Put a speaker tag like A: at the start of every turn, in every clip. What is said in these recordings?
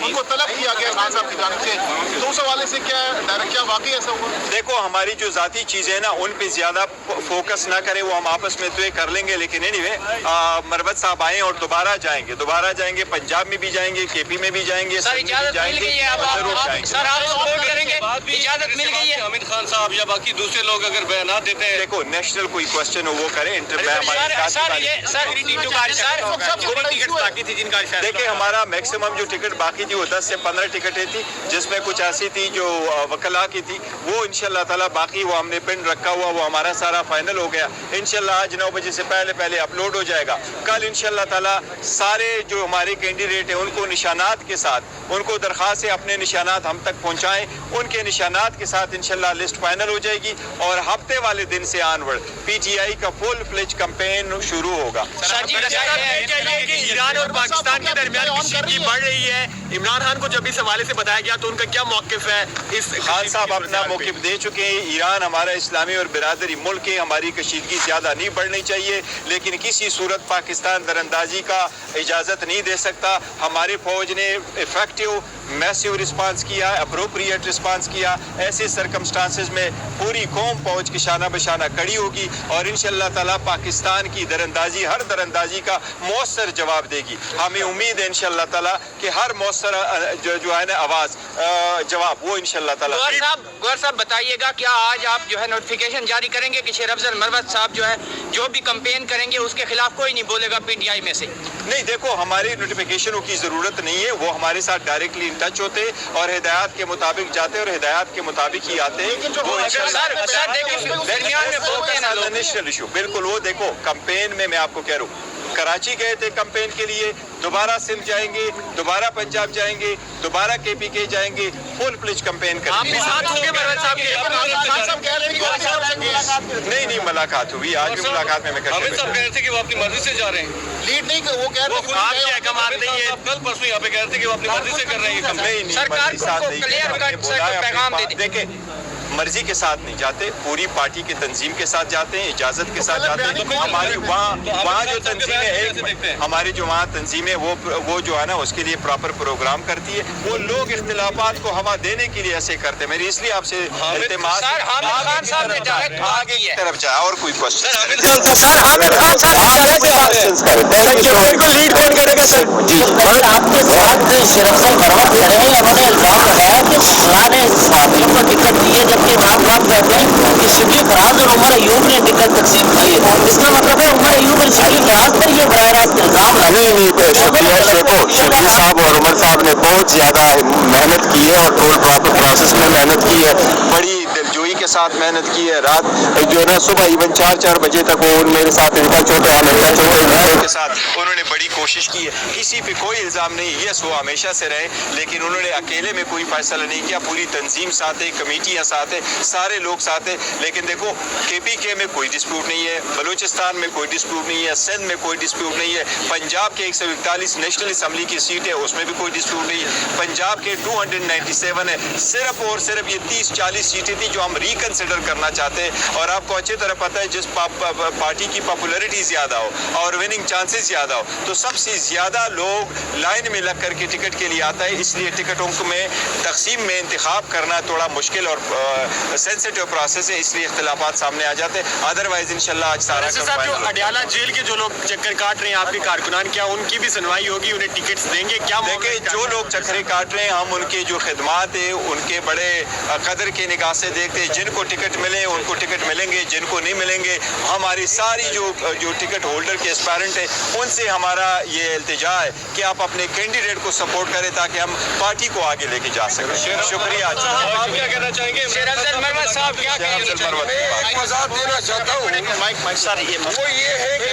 A: ان کو طلب کیا گیا خان صاحب کی جانب سے، تو اس حوالے سے کیا واقعی ایسا ہوا؟
B: دیکھو ہماری جو ذاتی چیزیں ہیں نا ان پہ زیادہ فوکس نہ کریں، وہ ہم آپس میں طے کر لیں گے، لیکن مروت صاحب آئیں اور دوبارہ جائیں گے، پنجاب میں بھی جائیں گے، کے پی میں بھی جائیں گے،
C: سر اجازت مل گئی ہے، ضرور جائیں گے سر، آپ سپورٹ کریں گے، اجازت مل گئی ہے؟
D: حامد خان صاحب یا باقی دوسرے لوگ اگر بیانات دیتے ہیں،
B: دیکھو نیشنل کوئی کوشچن ہو وہ کریں، دیکھیں ہمارا میکسیمم جو ٹکٹ باقی تھی وہ 10 سے 15 ٹکٹیں تھی، جس میں کچھ ایسی تھی جو وکلاء کی تھی، وہ انشاءاللہ تعالیٰ باقی وہ ہم نے پن رکھا ہوا، وہ ہمارا سارا فائنل ہو گیا، انشاءاللہ آج 9 بجے سے پہلے اپلوڈ ہو جائے گا۔ کل انشاءاللہ تعالیٰ سارے جو ہمارے کینڈیڈیٹ ہیں ان کو نشانات کے ساتھ، ان کو درخواست ہے اپنے نشانات ہم تک پہنچائیں، ان کے نشانات کے ساتھ انشاءاللہ لسٹ فائنل ہو جائے گی، اور ہفتے والے دن سے آنورڈ پی ٹی آئی کا فل فلیج کمپین شروع ہوگا۔
D: ایران اور پاکستان کے درمیان کشیدگی بڑھ رہی ہے، عمران خان کو جب اس حوالے سے بتایا گیا تو ان کا کیا موقف ہے؟
B: خان صاحب اپنا موقف دے چکے ہیں، ایران ہمارا اسلامی اور برادری ملک ہے، ہماری کشیدگی زیادہ نہیں بڑھنی چاہیے، لیکن کسی صورت پاکستان دراندازی کا اجازت نہیں دے سکتا۔ ہماری فوج نے افیکٹو میسیو رسپانس کیا، اپروپریٹ رسپانس کیا، ایسے سرکمسٹانسز میں پوری قوم فوج کی شانہ بشانہ کڑی ہوگی، اور انشاءاللہ تعالیٰ پاکستان کی دراندازی، ہر دراندازی کا مؤثر جواب دے گی۔ ہمیں امید ہے انشاءاللہ تعالیٰ کہ ہر مؤثر جو ہے نا آواز جواب وہ انشاءاللہ تعالیٰ۔
C: گوہر صاحب بتائیے گا کیا آج آپ جو ہے نوٹیفیکیشن جاری کریں گے کہ شیر افضل مروت صاحب جو ہے جو بھی کمپین کریں گے اس کے خلاف کوئی نہیں بولے گا پی ٹی آئی میں سے؟
B: نہیں، دیکھو ہماری نوٹیفیکیشنوں کی ضرورت نہیں ہے، وہ ہمارے ساتھ ڈائریکٹلی ان ٹچ ہوتے اور ہدایات کے مطابق جاتے اور ہدایات کے مطابق ہی آتے ہیں۔ نیشنل ایشو بالکل، وہ دیکھو کمپین میں آپ کو کہہ رہا ہوں، کراچی گئے تھے کمپین کے لیے، دوبارہ سندھ جائیں گے، دوبارہ پنجاب جائیں گے، دوبارہ کے پی کے جائیں گے، فل فلیج کمپین کریں گے۔ نہیں ملاقات ہوئی، آج بھی ملاقات میں
D: حامد صاحب کہہ رہے تھے کہ وہ اپنی مرضی سے جا رہے ہیں،
A: لیڈ نہیں کہ وہ کہہ رہے ہیں
D: کل پرسوں یہاں پہ کہہ رہے تھے کہ وہ اپنی مرضی سے کر رہے ہیں۔
B: نہیں
C: سرکار کو کلیئر کٹ پیغام دے دیں۔
B: دیکھیں مرضی کے ساتھ نہیں جاتے، پوری پارٹی کی تنظیم کے ساتھ جاتے ہیں، اجازت کے ساتھ جاتے ہیں۔ ہماری وہاں جو تنظیمیں ہماری جو وہاں تنظیمیں وہ جو ہے نا اس کے لیے پراپر پروگرام کرتی ہے، وہ لوگ اختلافات کو ہوا دینے کے لیے ایسے کرتے ہیں۔ میری اس لیے آپ سے التماس
C: سر حامد خان صاحب نے ڈائریکٹ
B: آگے کی طرف جائے، اور کوئی کوشچن
E: لیڈ کون کرے گا سر؟ جی مگر آپ کے ساتھ شیر افضل مروت کھڑے ہیں، انہوں نے الزام لگایا کہ فلاں نے صحافیوں کو ٹکٹ دی ہے، جبکہ عمران خان کہتے ہیں کہ شبلی فراز اور عمر ایوب نے ٹکٹ تقسیم کی ہے۔ اس کا مطلب ہے عمر ایوب اور شبلی فراز پر یہ براہ راست الزام لگے۔
F: نہیں شبلی صاحب اور عمر صاحب نے بہت زیادہ محنت کی ہے اور پراپر پروسیس میں محنت کی ہے،
B: بڑی دلجوئی کے ساتھ محنت کی ہے، رات جو ہے نا صبح ایون 4 بجے تک وہ میرے ساتھ کے ساتھ انہوں نے بڑی کوشش کی ہے۔ کسی پہ کوئی الزام نہیں، یس وہ ہمیشہ سے رہے، لیکن انہوں نے اکیلے میں کوئی فیصلہ نہیں کیا، پوری تنظیم ساتھ ہے، کمیٹیاں ساتھ ہے، سارے لوگ ساتھ ہیں۔ لیکن دیکھو کے پی کے میں کوئی ڈسپیوٹ نہیں ہے، بلوچستان میں کوئی ڈسپیوٹ نہیں ہے، سندھ میں کوئی ڈسپیوٹ نہیں ہے، پنجاب کے 141 نیشنل اسمبلی کی سیٹ ہے اس میں بھی کوئی ڈسپیوٹ نہیں ہے، پنجاب کے 297 ہے، صرف اور صرف یہ 30-40 سیٹیں تھی جو ہم ریکنسیڈر کرنا چاہتے ہیں۔ اور آپ کو اچھی طرح پتہ ہے جس پارٹی کی پاپولیرٹی زیادہ ہو اور وننگ چانسز زیادہ ہو تو سب سے زیادہ لوگ لائن میں لگ کر کے ٹکٹ کے لیے آتا ہے، اس لیے ٹکٹوں میں تقسیم میں انتخاب کرنا تھوڑا مشکل اور سینسیٹیو پروسیس ہے، اس لیے اختلافات سامنے آ جاتے ہیں۔ ادروائز انشاءاللہ آج سارا
D: جو اڈیالہ جیل کے جو لوگ چکر کاٹ رہے ہیں آپ کے کارکنان، کیا ان کی بھی سنوائی ہوگی؟ انہیں ٹکٹس دیں گے کیا؟
B: دیکھیں جو لوگ چکرے کاٹ رہے ہیں ہم ان کے جو خدمات ہیں ان کے بڑے قدر کے نگاہ سے دیکھتے ہیں، جن کو ٹکٹ ملے ان کو ٹکٹ ملیں گے، جن کو نہیں ملیں گے ہماری ساری جو ٹکٹ ہولڈر کے اسپائرنٹ ہیں ان سے ہمارا یہ التجا ہے کہ آپ اپنے کینڈیڈیٹ کو سپورٹ کریں تاکہ ہم پارٹی کو آگے لے کے جا سکیں۔ شکریہ۔
D: آپ کیا کہنا چاہیں گے؟
C: شیر افضل مروت صاحب کیا کہیں گے؟
F: ایک وضاحت دینا چاہتا ہوں، وہ یہ ہے کہ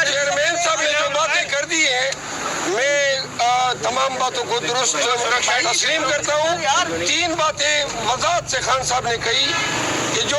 F: چیئرمین صاحب نے جو باتیں کر دی ہیں میں تمام باتوں کو درست تسلیم کرتا ہوں۔ 3 باتیں وضاحت سے خان صاحب نے کہی کہ جو